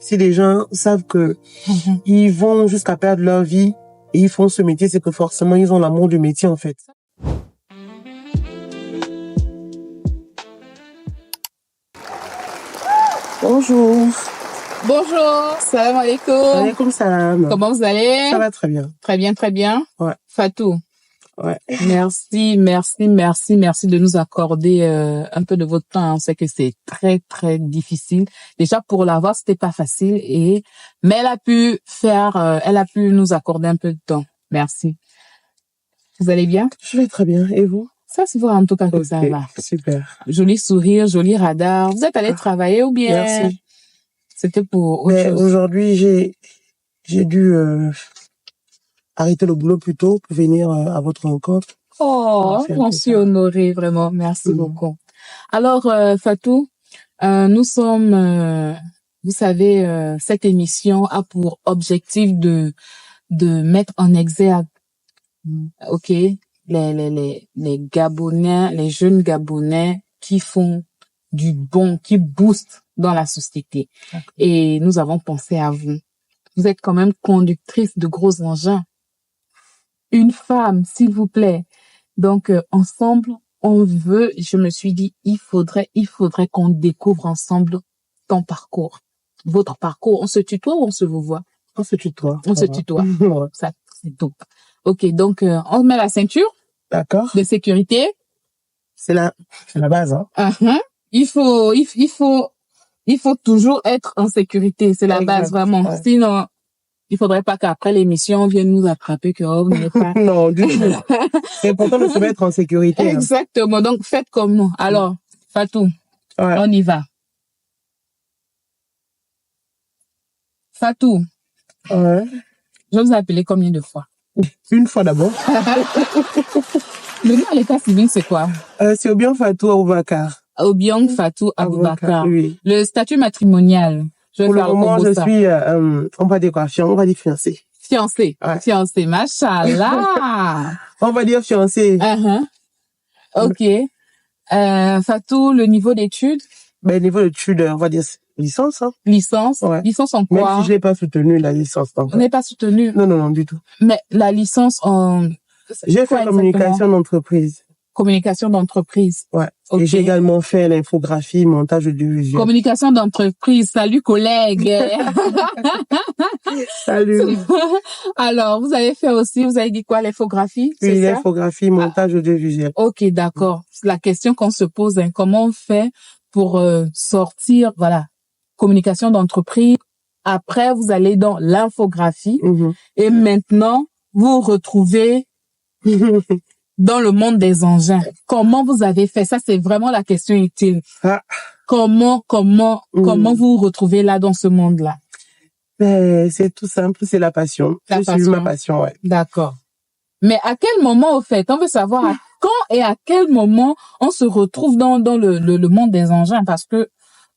Si les gens savent que Mhm. ils vont jusqu'à perdre leur vie et ils font ce métier, c'est que forcément ils ont l'amour du métier en fait. Bonjour. Bonjour, salam alaikum. Alaikum salam. Comment vous allez? Ça va très bien. Très bien, très bien. Ouais. Fatou, Ouais. merci de nous accorder un peu de votre temps. On sait que c'est très, très difficile. Déjà, pour l'avoir, c'était pas facile mais elle a pu nous accorder un peu de temps. Merci. Vous allez bien? Je vais très bien. Et vous? Ça se voit en tout cas que ça Ok, va. super. Joli sourire, joli radar. Vous êtes allé travailler ou bien? Merci. C'était pour autre Mais chose? aujourd'hui, j'ai dû arrêter le boulot plus tôt pour venir à votre rencontre. Oh, C'est un j'en peu suis ça. honorée, vraiment. Merci Mhm. beaucoup. Alors, Fatou, nous sommes, vous savez, cette émission a pour objectif de mettre en exergue, ok, les Gabonais, les jeunes Gabonais qui font du bon, qui boostent dans la société. D'accord. Et nous avons pensé à vous. Vous êtes quand même conductrice de gros engins. Une femme, s'il vous plaît. Donc, ensemble, je me suis dit, il faudrait qu'on découvre ensemble ton parcours, votre parcours. On se tutoie ou on se vous voit? On se tutoie. On ça se va. tutoie. Ouais. Ça, c'est top. Ok, donc, on met la ceinture D'accord. de sécurité. C'est la base, hein. Uh-huh. Il faut toujours être en sécurité. C'est la base, Exact. vraiment. Ouais. Sinon, il faudrait pas qu'après l'émission, on vienne nous attraper que, oh, vous n'êtes pas. Non, du tout. C'est important de se mettre en sécurité. Hein. Exactement. Donc, faites comme nous. Alors, Fatou, Ouais. on y va. Fatou, Ouais. je vous ai appelé combien de fois? Une fois d'abord. Le nom à l'état civil, c'est quoi? C'est Obiang Fatou Aboubakar. Obiang Fatou Aboubakar. Oui. Le statut matrimonial, je vais Pour le faire moment, combo je ça. suis, on va dire quoi, on va dire fiancée. Fiancé. Ouais. Fiancé, machallah. On va dire fiancée. Uh-huh. Ok. Fatou, le niveau d'études? Ben, niveau d'études, on va dire licence, hein. Licence? Ouais. Licence en Même quoi? si je l'ai pas soutenu, la licence. On n'est pas soutenu. Non, du tout. Mais la licence en... J'ai quoi fait communication d'entreprise. Communication d'entreprise. Ouais. Ok. Et j'ai également fait l'infographie, montage audiovisuel. Communication d'entreprise. Salut, collègue. Salut. Alors, vous avez dit quoi, l'infographie? Oui, C'est ça? l'infographie, montage audiovisuel. Ok, d'accord. C'est la question qu'on se pose, hein. Comment on fait pour sortir, voilà, communication d'entreprise. Après, vous allez dans l'infographie. Mhm. Et maintenant, vous vous retrouvez dans le monde des engins. Comment vous avez fait? Ça, c'est vraiment la question utile. Ah. Comment vous vous retrouvez là dans ce monde-là? Ben, c'est tout simple, c'est la passion. La J'ai passion. suivi ma passion, ouais. D'accord. Mais à quel moment, au fait, on veut savoir quand et à quel moment on se retrouve dans le monde des engins, parce que,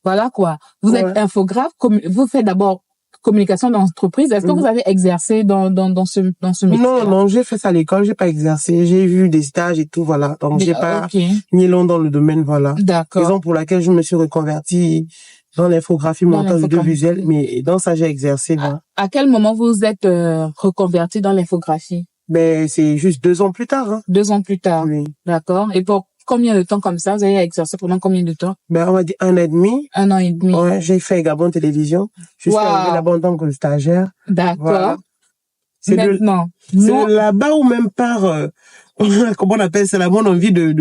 voilà quoi, vous êtes infographe, vous faites d'abord communication d'entreprise. Est-ce que vous avez exercé dans ce métier? Non, j'ai fait ça à l'école, j'ai pas exercé, j'ai vu des stages et tout, voilà. Donc, j'ai pas mis long dans le domaine, voilà. D'accord. Raison pour laquelle je me suis reconvertie dans l'infographie, montage audiovisuel, mais dans ça, j'ai exercé, voilà. À quel moment vous êtes reconverti dans l'infographie? Ben, c'est juste 2 ans plus tard, hein. 2 ans plus tard. Oui. D'accord. Et pour combien de temps comme ça? Vous avez exercé pendant combien de temps? Ben, on va dire 1 an et demi. 1 an et demi. Ouais, j'ai fait Gabon Télévision. Je suis arrivé là-bas en tant que stagiaire. D'accord. Voilà. Maintenant. C'est là-bas où même par, comment on appelle, c'est la bonne envie de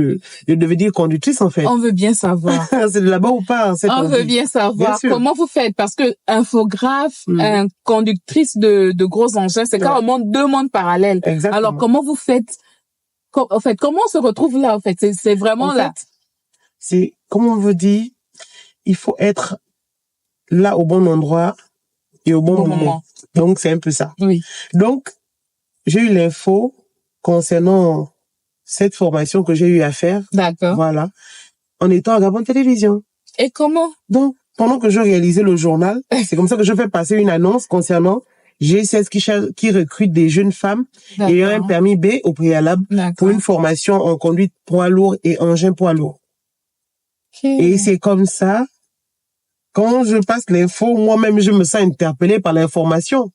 devenir conductrice, en fait. On veut bien savoir. C'est de là-bas où part, cette On envie. veut bien savoir comment vous faites, parce que infographe, conductrice de gros engins, c'est carrément 2 mondes parallèles. Exactement. Alors, comment vous faites? En fait, comment on se retrouve là, en fait? C'est vraiment là. C'est, comme on veut dire, il faut être là au bon endroit et au bon moment. Donc, c'est un peu ça. Oui. Donc, j'ai eu l'info concernant cette formation que j'ai eu à faire. D'accord. Voilà. En étant à Gabon Télévision. Et comment? Donc, pendant que je réalisais le journal, c'est comme ça que je fais passer une annonce concernant G16 qui recrute des jeunes femmes ayant un permis B au préalable pour une formation en conduite poids lourd et engin poids lourd. Okay. Et c'est comme ça quand je passe l'info, moi-même, je me sens interpellée par l'information.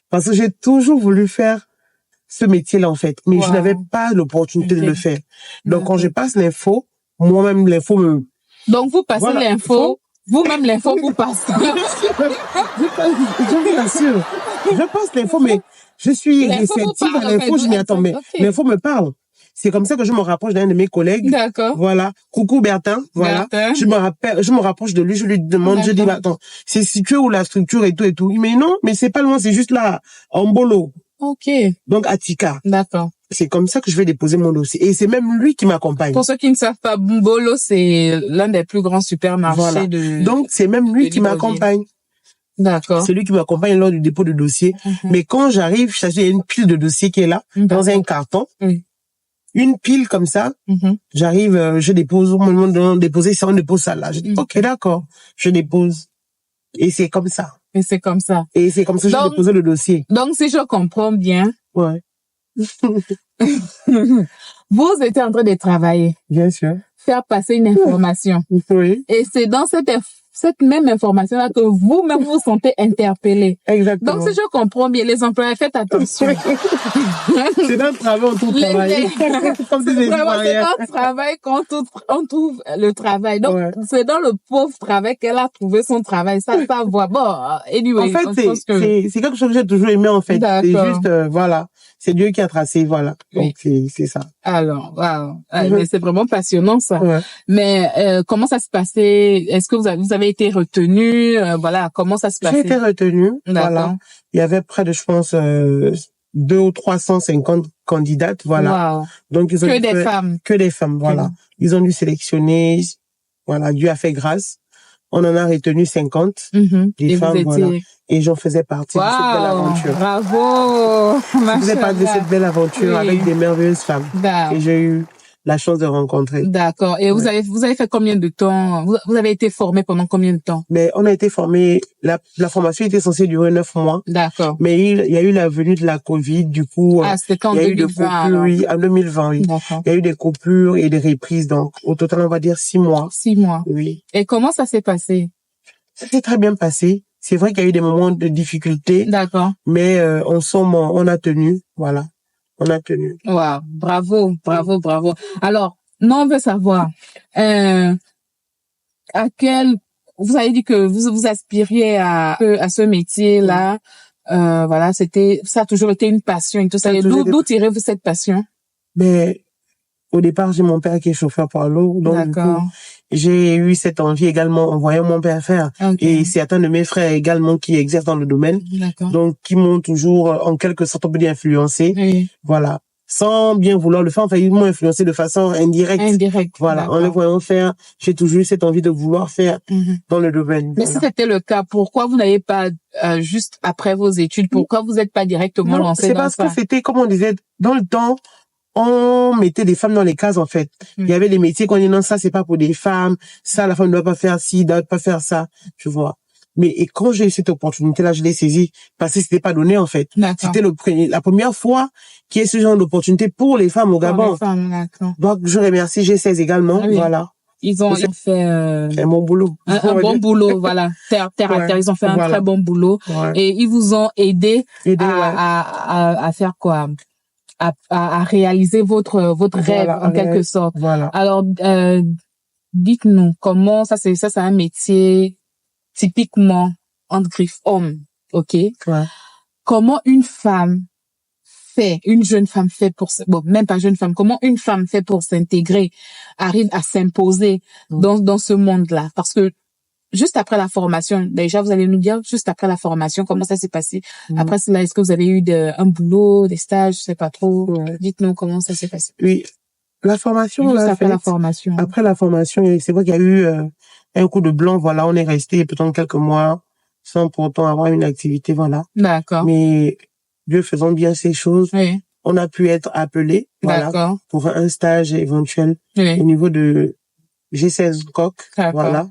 Parce que j'ai toujours voulu faire ce métier-là, en fait. Mais je n'avais pas l'opportunité de le faire. Donc, quand je passe l'info, moi-même, l'info me... Donc, vous passez l'info, vous-même, l'info vous passe. Je vous assure. Je passe l'info, mais je suis réceptive à l'info, je m'y attends, mais l'info me parle. C'est comme ça que je me rapproche d'un de mes collègues. D'accord. Voilà. Coucou Bertin. Voilà. Bertin. Je me rapproche de lui, je lui demande, je dis, bah, attends, c'est situé où la structure et tout et tout. Mais non, mais c'est pas loin, c'est juste là, en Mbolo. Ok. Donc, à Tika. D'accord. C'est comme ça que je vais déposer mon dossier. Et c'est même lui qui m'accompagne. Pour ceux qui ne savent pas, Mbolo, c'est l'un des plus grands supermarchés de... Donc, c'est même lui qui m'accompagne. D'accord. C'est lui qui m'accompagne lors du dépôt de dossier. Mais quand j'arrive, il y a une pile de dossiers qui est là, dans un carton. Une pile comme ça. J'arrive, je dépose, on me demande de déposer ça, on dépose ça là. Je dis, ok, d'accord. Je dépose. Et c'est comme ça. Et c'est comme ça. Et c'est comme ça que j'ai déposé le dossier. Donc, si je comprends bien. Ouais. Vous étiez en train de travailler. Bien sûr. Faire passer une information. Oui. Et c'est dans cette même information-là que vous-même vous sentez interpellé. Exactement. Donc, si je comprends bien, les employés, faites attention. C'est dans le travail, on trouve le travail. C'est dans le travail qu'on trouve le travail. Donc, c'est dans le pauvre travail qu'elle a trouvé son travail. Ça voit. Bon, anyway. En fait, c'est quelque chose que j'ai toujours aimé, en fait. C'est juste, voilà. C'est Dieu qui a tracé, voilà. Donc, c'est ça. Alors, wow. Mais c'est vraiment passionnant, ça. Ouais. Mais, comment ça se passait? Est-ce que vous avez été retenu? Voilà, comment ça se passait? J'ai été retenu. Voilà. Il y avait près de, je pense, 200 ou 350 candidates, voilà. Wow. Donc, ils ont des femmes. Que des femmes, voilà. Ils ont dû sélectionner, voilà, Dieu a fait grâce. On en a retenu 50 des femmes, voilà. Et j'en faisais partie de cette belle aventure. Bravo! Je faisais partie de cette belle aventure avec des merveilleuses femmes. Et j'ai eu la chance de rencontrer. D'accord. Et vous avez fait combien de temps? Vous avez été formé pendant combien de temps? Mais on a été formé, la formation était censée durer 9 mois. D'accord. Mais il y a eu la venue de la Covid, du coup. C'était quand il y a 2020, eu des coupures, oui, en 2020, oui. D'accord. Il y a eu des coupures et des reprises, donc, au total, on va dire 6 mois. 6 mois. Oui. Et comment ça s'est passé? Ça s'est très bien passé. C'est vrai qu'il y a eu des moments de difficulté. D'accord. Mais, en somme, on a tenu, voilà. On a tenu. Wow. Bravo, bravo, bravo. Alors, nous, on veut savoir, vous avez dit que vous aspiriez à ce métier-là. Voilà, ça a toujours été une passion et tout ça. D'où tirez-vous cette passion? Mais, au départ, j'ai mon père qui est chauffeur poids lourd. Donc, du coup, j'ai eu cette envie également en voyant mon père faire. Et certains de mes frères également qui exercent dans le domaine. Donc, qui m'ont toujours, en quelque sorte, on peut dire, influencé. Oui. Voilà. Sans bien vouloir le faire, enfin, ils m'ont influencé de façon indirecte. Voilà. En les voyant faire, j'ai toujours eu cette envie de vouloir faire dans le domaine. Mais si c'était le cas, pourquoi vous n'avez pas, juste après vos études, pourquoi vous n'êtes pas directement lancé dans ça? C'est parce que c'était, comme on disait, dans le temps, on mettait des femmes dans les cases, en fait. Il y avait des métiers qu'on dit non, ça, c'est pas pour des femmes. Ça, la femme ne doit pas faire ci, ne doit pas faire ça. Tu vois. Mais, et quand j'ai eu cette opportunité-là, je l'ai saisie parce que c'était pas donné, en fait. C'était la première fois qu'il y ait ce genre d'opportunité pour les femmes au Gabon. Les femmes, donc, je remercie G16 également. Ah oui. Voilà. Ils ont fait un bon boulot. Un bon boulot, voilà. Terre à terre, ils ont fait un très bon boulot. Et ils vous ont aidé à faire quoi? À réaliser votre rêve, en quelque sorte. Voilà. Alors, dites-nous, comment c'est un métier typiquement entre griffes hommes, ok? Comment une jeune femme fait même pas jeune femme, comment une femme fait pour s'intégrer, arrive à s'imposer dans ce monde-là? Parce que juste après la formation, déjà, vous allez nous dire, juste après la formation, comment ça s'est passé? Après cela, est-ce que vous avez eu un boulot, des stages, je sais pas trop. Dites-nous comment ça s'est passé. Oui. La formation, juste après la formation. Après la formation, c'est vrai qu'il y a eu un coup de blanc, voilà, on est resté peut-être quelques mois sans pourtant avoir une activité, voilà. D'accord. Mais Dieu faisant bien ces choses, on a pu être appelé, voilà, pour un stage éventuel au niveau de G16 Coq, voilà.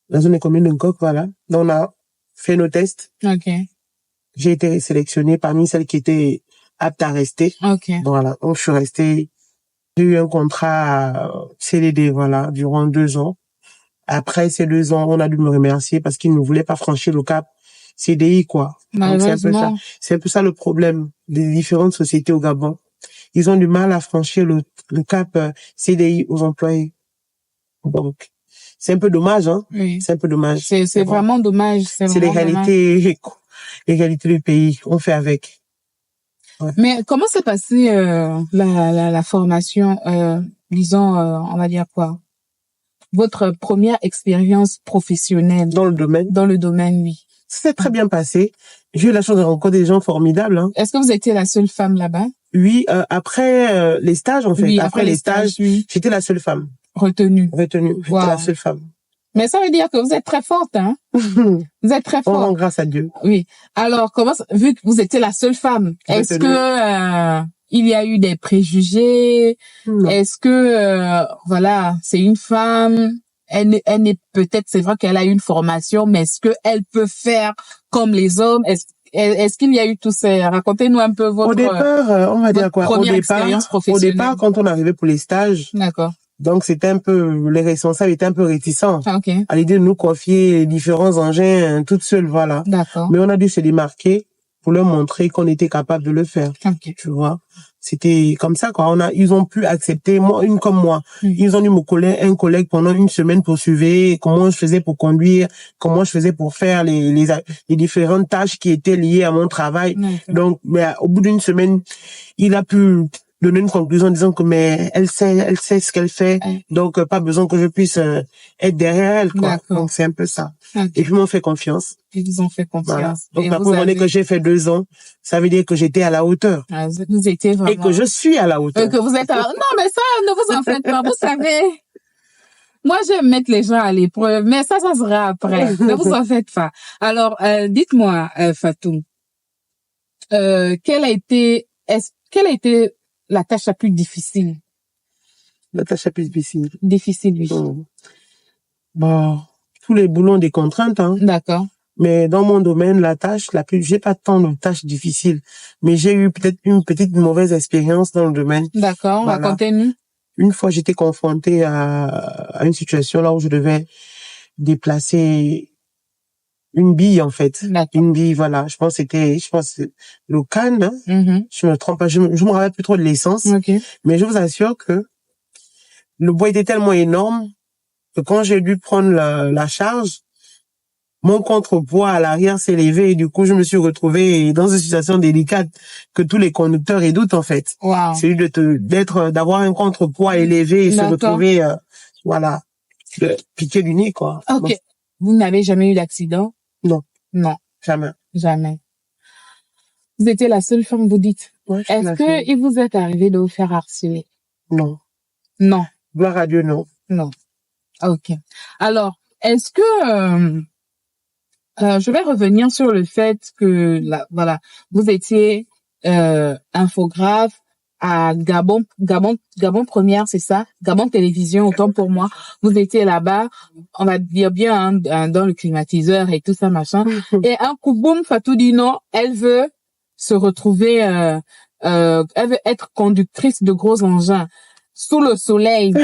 La zone commune de Coq, voilà. Donc, on a fait nos tests. J'ai été sélectionnée parmi celles qui étaient aptes à rester. Voilà. Donc, je suis restée. J'ai eu un contrat CDD, voilà, durant 2 ans. Après ces 2 ans, on a dû me remercier parce qu'ils ne voulaient pas franchir le cap CDI, quoi. Donc, c'est un peu ça le problème des différentes sociétés au Gabon. Ils ont du mal à franchir le cap CDI aux employés. Donc, c'est un peu dommage, hein. Oui. C'est un peu dommage. C'est vraiment dommage. C'est les réalités du pays. On fait avec. Ouais. Mais comment s'est passée la formation, disons, on va dire quoi? Votre première expérience professionnelle. Dans le domaine? Dans le domaine, oui. Ça s'est très bien passé. J'ai eu la chance de rencontrer des gens formidables, hein. Est-ce que vous étiez la seule femme là-bas? Oui, après les stages, en fait. Oui, après les stages, oui. J'étais la seule femme. Retenue. J'étais la seule femme. Mais ça veut dire que vous êtes très forte, hein? Vous êtes très forte. On rend grâce à Dieu. Oui. Alors, vu que vous étiez la seule femme, est-ce que il y a eu des préjugés? Non. Est-ce que voilà, c'est une femme, elle est peut-être, c'est vrai qu'elle a une formation, mais est-ce que elle peut faire comme les hommes? Est-ce qu'il y a eu tout ça? Racontez-nous un peu votre. Au départ, on va dire quoi? Première expérience professionnelle. Au départ, quand on arrivait pour les stages. D'accord. Donc, c'était un peu, les responsables étaient un peu réticents. Okay. À l'idée de nous confier les différents engins toutes seules, voilà. D'accord. Mais on a dû se démarquer pour leur montrer qu'on était capable de le faire. Okay. Tu vois. C'était comme ça, quoi. Ils ont pu accepter, une comme moi. Ils ont dû me coller un collègue pendant une semaine pour suivre comment je faisais pour conduire, comment je faisais pour faire les différentes tâches qui étaient liées à mon travail. Okay. Donc, mais au bout d'une semaine, il a pu donner une conclusion en disant que elle sait ce qu'elle fait, donc pas besoin que je puisse être derrière elle, quoi. Donc c'est un peu ça. Okay. Et puis ils m'ont fait confiance. Ils vous ont fait confiance. Voilà. Donc à partir du que j'ai fait 2 ans, ça veut dire que j'étais à la hauteur. Ah, vous étiez vraiment. Et que je suis à la hauteur. Que vous êtes à la... Non mais ça, ne vous en faites pas. Vous savez, moi j'aime mettre les gens à l'épreuve, mais ça sera après. Ne vous en faites pas. Alors dites-moi, Fatou, quelle a été la tâche la plus difficile? La tâche la plus difficile. Difficile, oui. Bon, tous les boulots ont des contraintes, hein. D'accord. Mais dans mon domaine, j'ai pas tant de tâches difficiles, mais j'ai eu peut-être une petite mauvaise expérience dans le domaine. D'accord, voilà. Racontez-nous. Une fois, j'étais confrontée à une situation là où je devais déplacer une bille, en fait. Une bille, voilà. Je pense le canne, hein. Je me trompe pas. Je me rappelle plus trop de l'essence. Okay. Mais je vous assure que le bois était tellement énorme que quand j'ai dû prendre la charge, mon contrepoids à l'arrière s'est levé et du coup, je me suis retrouvée dans une situation délicate que tous les conducteurs redoutent, en fait. Wow. C'est d'avoir un contrepoids élevé et se retrouver, voilà, piqué du nez, quoi. Ok. Donc, vous n'avez jamais eu d'accident? Non. Non. Jamais. Jamais. Vous étiez la seule femme, vous dites. Ouais, est-ce que il vous est arrivé de vous faire harceler? Non. Non. Gloire à Dieu, non. Non. Ok. Alors, est-ce que je vais revenir sur le fait que voilà, vous étiez infographe à Gabon Première, c'est ça? Gabon Télévision, autant pour moi. Vous étiez là-bas, on va dire bien dans le climatiseur et tout ça machin. Et un coup boum, Fatou dit non, elle veut se retrouver, elle veut être conductrice de gros engins sous le soleil.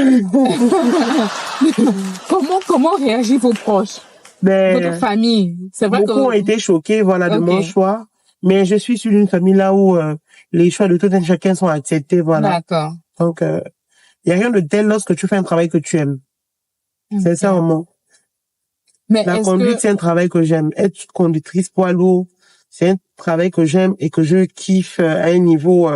Comment réagissent vos proches? Votre famille? C'est vrai beaucoup ont été choqués, voilà, de mon choix. Mais je suis sur une famille là où les choix de tout un chacun sont acceptés, voilà. D'accord. Donc, y a rien de tel lorsque tu fais un travail que tu aimes. Okay. C'est ça, vraiment. Mais la conduite, c'est un travail que j'aime. Être conductrice poids lourd, c'est un travail que j'aime et que je kiffe à un niveau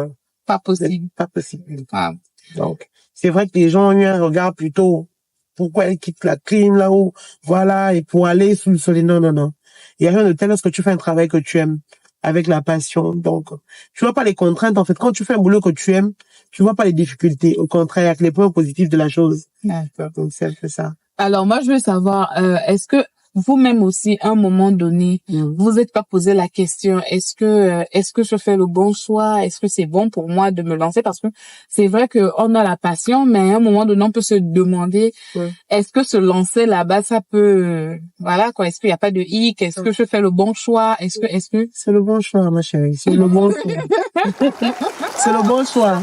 pas possible. Pas possible. Ah. Donc, c'est vrai que les gens ont eu un regard plutôt pourquoi elle quitte la clim là-haut, voilà, et pour aller sous le soleil. Non, non, non. Il y a rien de tel lorsque tu fais un travail que tu aimes, avec la passion. Donc, tu vois pas les contraintes, en fait. Quand tu fais un boulot que tu aimes, tu vois pas les difficultés. Au contraire, avec les points positifs de la chose. D'accord. Donc, c'est un peu ça. Alors, moi, je veux savoir, est-ce que vous-même aussi, à un moment donné, vous n'êtes pas posé la question, est-ce que je fais le bon choix? Est-ce que c'est bon pour moi de me lancer? Parce que c'est vrai que on a la passion, mais à un moment donné, on peut se demander, est-ce que se lancer là-bas, ça peut, voilà, quoi, est-ce qu'il n'y a pas de hic? Est-ce que je fais le bon choix? Est-ce que c'est le bon choix, ma chérie. C'est le bon choix. C'est le bon choix.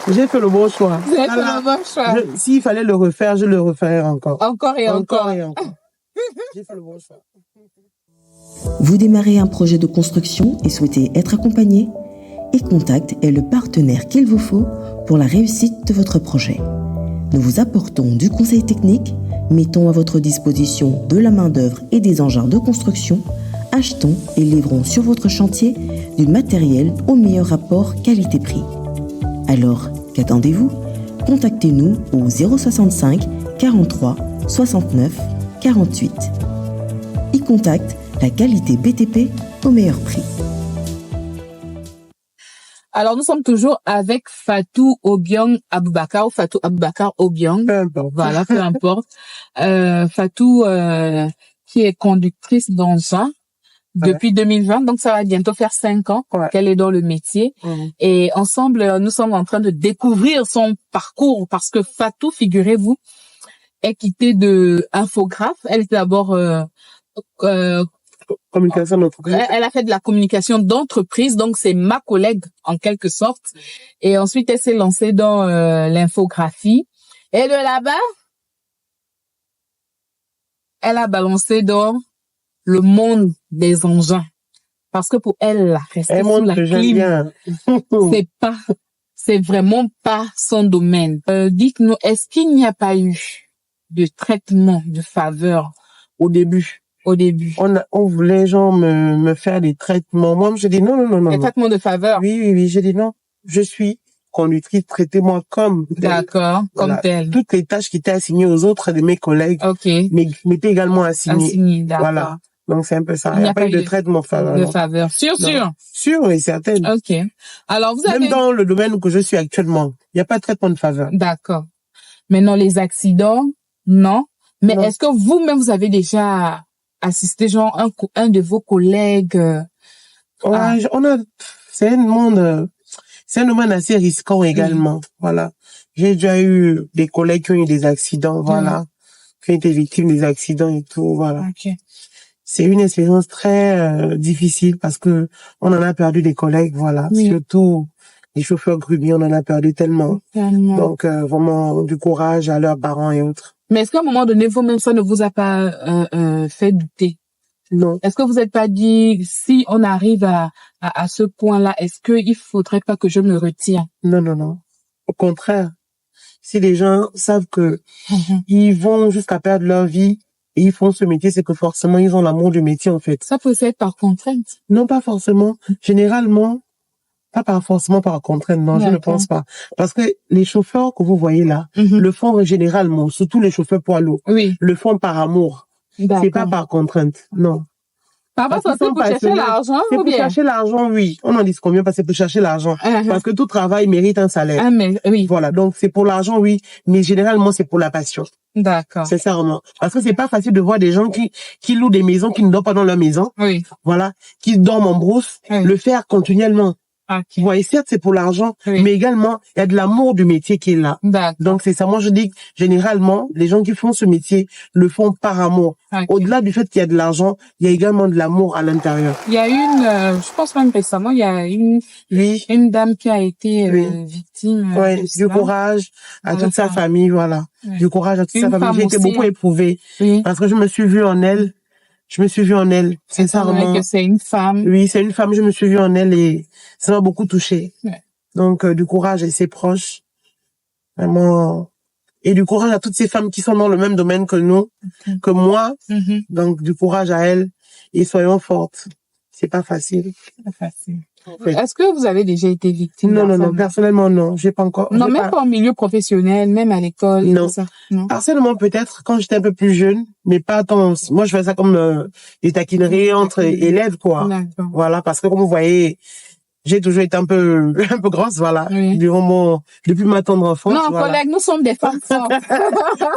J'ai fait le bon choix. Vous avez fait le bon choix. S'il fallait le refaire, je le referais encore. Encore et encore. J'ai fait le bon choix. Vous démarrez un projet de construction et souhaitez être accompagné? E-Contact est le partenaire qu'il vous faut pour la réussite de votre projet. Nous vous apportons du conseil technique, mettons à votre disposition de la main-d'œuvre et des engins de construction, achetons et livrons sur votre chantier du matériel au meilleur rapport qualité-prix. Alors, qu'attendez-vous? Contactez-nous au 065 43 69 48. E-Contact, la qualité BTP au meilleur prix. Alors, nous sommes toujours avec Fatou Obiang Aboubakar ou Fatou Aboubakar Obiang. Peu importe. Voilà, peu importe. Fatou, qui est conductrice d'engin depuis 2020, donc ça va bientôt faire 5 ans qu'elle est dans le métier. Et ensemble, nous sommes en train de découvrir son parcours parce que Fatou, figurez-vous, est quittée de infographe. Elle était d'abord communication d'entreprise. Elle a fait de la communication d'entreprise, donc c'est ma collègue en quelque sorte. Et ensuite, elle s'est lancée dans l'infographie. Et de là-bas, elle a balancé dans le monde des engins. Parce que pour elle, la rester sous la clim, c'est vraiment pas son domaine. Dites-nous, est-ce qu'il n'y a pas eu de traitement de faveur au début? On voulait genre me faire des traitements. Moi, je dis non. Des traitements de faveur? Oui. J'ai dit non. Je suis conductrice, traitez-moi comme telle. D'accord, voilà. Comme telle. Toutes les tâches qui étaient assignées aux autres de mes collègues m'étaient également assignées. D'accord. Voilà. Donc, c'est un peu ça. Il n'y a pas eu de traitement de faveur. De faveur. Sûr? Sûr et certain. Ok. Alors, vous avez... Même dans le domaine où je suis actuellement, il n'y a pas de traitement de faveur. D'accord. Maintenant, les accidents, non. Mais est-ce que vous-même, vous avez déjà assisté, genre, un de vos collègues c'est un domaine assez risquant également. Voilà. J'ai déjà eu des collègues qui ont eu des accidents, voilà. Qui ont été victimes des accidents et tout, voilà. Ok. C'est une expérience très difficile parce que on en a perdu des collègues, voilà. Surtout les chauffeurs grumiers, on en a perdu tellement. Donc, vraiment, du courage à leurs parents et autres. Mais est-ce qu'à un moment donné, vous-même, ça ne vous a pas fait douter? Non. Est-ce que vous n'êtes pas dit, si on arrive à ce point-là, est-ce qu'il faudrait pas que je me retire? Non. Au contraire. Si les gens savent que ils vont jusqu'à perdre leur vie et ils font ce métier, c'est que forcément, ils ont l'amour du métier, en fait. Ça peut être par contrainte? Non, pas forcément. Généralement, pas forcément par contrainte, non, je ne pense pas. Parce que les chauffeurs que vous voyez là, le font généralement, surtout les chauffeurs poids lourds, le font par amour. C'est pas par contrainte, non. Parfois, c'est pour chercher l'argent, ou bien? C'est pour chercher l'argent, oui. On en dit combien parce que c'est pour chercher l'argent. Parce que tout travail mérite un salaire. Voilà, donc c'est pour l'argent, oui. Mais généralement, c'est pour la passion. D'accord. C'est ça, vraiment. Parce que c'est pas facile de voir des gens qui louent des maisons, qui ne dorment pas dans leur maison. Voilà. Qui dorment en brousse. Le faire continuellement. Vous voyez, certes, c'est pour l'argent, mais également, il y a de l'amour du métier qui est là. Donc, c'est ça. Moi, je dis que, généralement, les gens qui font ce métier le font par amour. Au-delà du fait qu'il y a de l'argent, il y a également de l'amour à l'intérieur. Il y a je pense même récemment, il y a une dame qui a été victime. Du courage à toute sa famille, voilà. Du courage à toute sa famille. J'ai été beaucoup éprouvée. Parce que je me suis vue en elle. C'est ça, vraiment. Que c'est une femme. Oui, c'est une femme. Je me suis vue en elle et ça m'a beaucoup touchée. Donc, du courage à ses proches. Vraiment. Et du courage à toutes ces femmes qui sont dans le même domaine que nous, que moi. Donc, du courage à elles. Et soyons fortes. C'est pas facile. En fait. Est-ce que vous avez déjà été victime? Non. Personnellement, non. J'ai pas encore. Non, même pas en milieu professionnel, même à l'école. Non. Tout ça. Non. Harcèlement peut-être quand j'étais un peu plus jeune, mais pas tant. Moi, je fais ça comme des taquineries entre élèves, quoi. Voilà, parce que comme vous voyez, j'ai toujours été un peu grosse, voilà. Depuis ma tendre enfance. Non, collègues, nous sommes des femmes fortes.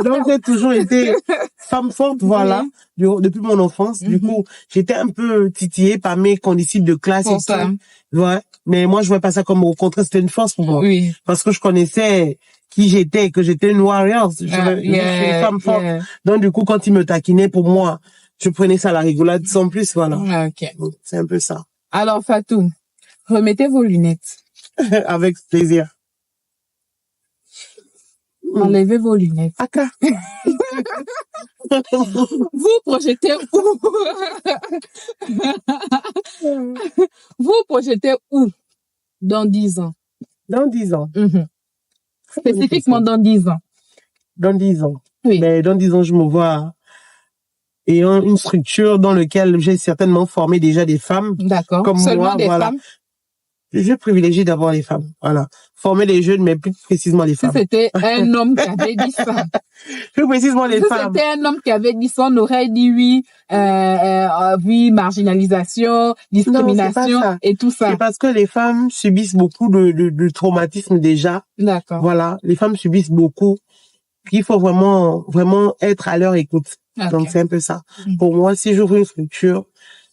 Donc, j'ai toujours été femme forte, voilà. Depuis mon enfance. Du coup, j'étais un peu titillée par mes conditions de classe et tout. Ouais. Mais moi, je voyais pas ça comme au contraire, c'était une force pour moi. Parce que je connaissais qui j'étais, que j'étais une warrior. Je suis une femme forte. Donc, du coup, quand ils me taquinaient, pour moi, je prenais ça à la rigolade sans plus, voilà. Donc, c'est un peu ça. Alors, Fatou, remettez vos lunettes. Avec plaisir. Enlevez vos lunettes. Aka. Vous projetez où? Vous projetez où dans 10 ans? Dans 10 ans. Spécifiquement dans 10 ans. Dans 10 ans. Oui. Mais dans 10 ans, je me vois ayant une structure dans laquelle j'ai certainement formé déjà des femmes. D'accord. Comme Seulement moi, des voilà. femmes? Je privilégie d'abord les femmes. Voilà. Former les jeunes, mais plus précisément les femmes. Si c'était un homme qui avait dit ça. Plus précisément les femmes. Si c'était un homme qui avait dit ça, on aurait dit oui, oui, marginalisation, discrimination et tout ça. C'est parce que les femmes subissent beaucoup de traumatisme déjà. D'accord. Voilà. Les femmes subissent beaucoup. Il faut vraiment être à leur écoute. Okay. Donc, c'est un peu ça. Pour moi, si j'ouvre une structure,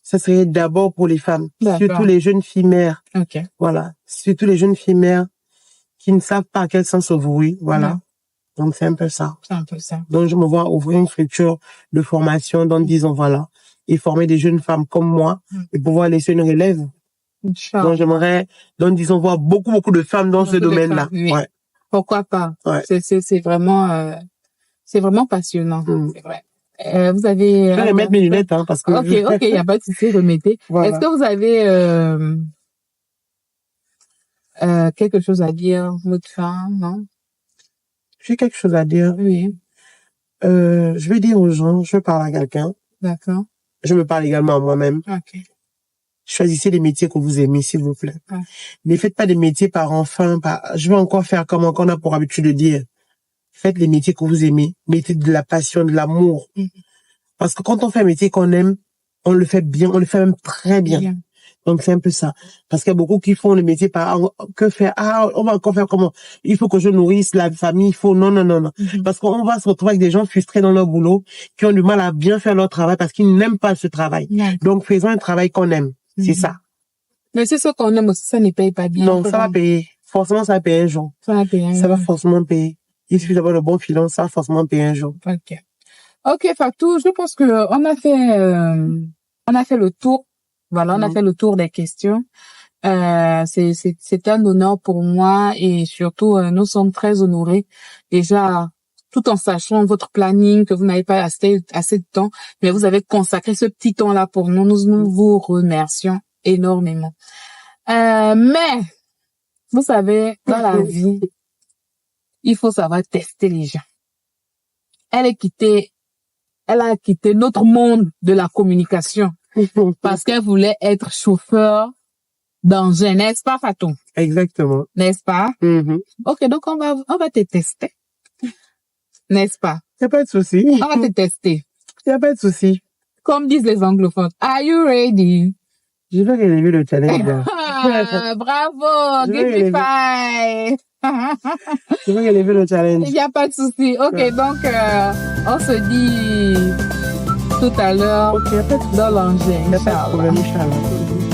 ça serait d'abord pour les femmes. Surtout les jeunes filles mères. Okay. Voilà. Surtout les jeunes filles mères qui ne savent pas à quel sens s'ouvrir. Voilà. Donc, c'est un peu ça. C'est un peu ça. Donc, je me vois ouvrir une structure de formation dans 10 ans, voilà. Et former des jeunes femmes comme moi et pouvoir laisser une relève. Donc, j'aimerais, dans 10 ans, voir beaucoup de femmes dans ce domaine-là. Oui. Ouais. Pourquoi pas? Ouais. C'est vraiment passionnant. C'est vrai. Vous avez... Je vais remettre mes lunettes, hein, parce que... Ok, y a pas de souci, remettez. Voilà. Est-ce que vous avez, quelque chose à dire, votre femme, non? J'ai quelque chose à dire. Oui. Je vais dire aux gens, je parle à quelqu'un. D'accord. Je me parle également à moi-même. Ok. Choisissez les métiers que vous aimez, s'il vous plaît. Ouais. Ne faites pas des métiers par enfant, je vais encore faire comme on a pour habitude de dire. Faites les métiers que vous aimez. Mettez de la passion, de l'amour. Parce que quand on fait un métier qu'on aime, on le fait bien, on le fait même très bien. Donc, c'est un peu ça. Parce qu'il y a beaucoup qui font le métier par, que faire? Ah, on va encore faire comment? Il faut que je nourrisse la famille, il faut, non. Parce qu'on va se retrouver avec des gens frustrés dans leur boulot, qui ont du mal à bien faire leur travail parce qu'ils n'aiment pas ce travail. Donc, faisons un travail qu'on aime. C'est ça. Mais c'est ce qu'on aime aussi, ça ne paye pas bien. Non, ça va payer. Forcément, ça va payer un jour. Ça va payer un jour. Ça va forcément payer. Il suffit d'avoir le bon filon, ça va forcément payer un jour. Ok, Fatou, je pense que on a fait le tour. Voilà, on a fait le tour des questions. C'est un honneur pour moi et surtout, nous sommes très honorés. Déjà, tout en sachant votre planning, que vous n'avez pas assez de temps, mais vous avez consacré ce petit temps-là pour nous. Nous vous remercions énormément. Mais, vous savez, dans la vie, il faut savoir tester les gens. Elle a quitté notre monde de la communication parce qu'elle voulait être chauffeur d'engin, n'est-ce pas, Fatou? Exactement. N'est-ce pas? Ok, donc on va te tester. N'est-ce pas? Y a pas de souci. On va te tester. Y a pas de souci. Comme disent les anglophones. Are you ready? Je vais relever le challenge. Bravo! Give me five! Je vais relever le challenge. Il n'y a pas de souci. Ok, donc on se dit tout à l'heure dans l'engin. Il n'y a pas de problème, Inch'Allah.